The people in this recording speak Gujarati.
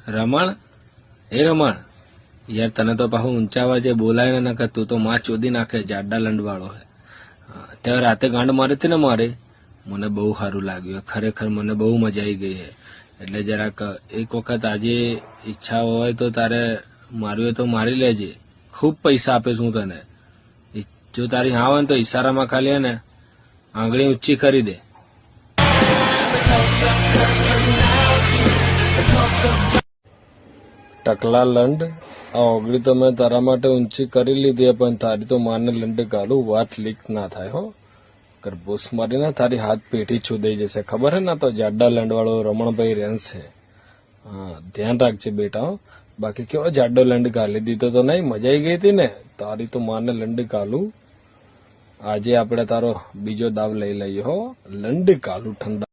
રમણ એ રમણ યાર તને તો પાછું ઊંચા અવાજે બોલાય ને કે તું તો માં ચોદી નાખે જાડા લંડવાળો હે ત્યાં રાતે ગાંડ મારી હતી ને મારે મને બહુ સારું લાગ્યું ખરેખર મને બહુ મજા આવી ગઈ છે એટલે જરાક એક વખત આજે ઈચ્છા હોય તો તારે મારવી હોય તો મારી લેજે ખૂબ પૈસા આપીશ હું તને જો તારી હા હોય ને તો ઈશારામાં ખાલી હે ને આંગળી ઊંચી કરી દે ટકલા લંડ આ ઓગળી તો મેં તારા માટે ઊંચી કરી લીધી પણ તારી તો માને લંડ ગાળું વાત લીક ના થાય હો કરબૂસ મારીને તારી હાથ પેટી છુદાઈ જશે ખબર હે ના તો જાડા લંડવાળો રમણભાઈ રેન્સ છે હા ધ્યાન રાખજે બેટા બાકી કેવો જાડો લંડ ગાલી દીધો તો નહીં મજા આવી ગઈ હતી ને તારી તો માને લંડ ગાલું આજે આપણે તારો બીજો દાવ લઈ લઈએ હો લંડ ગાલું ઠંડા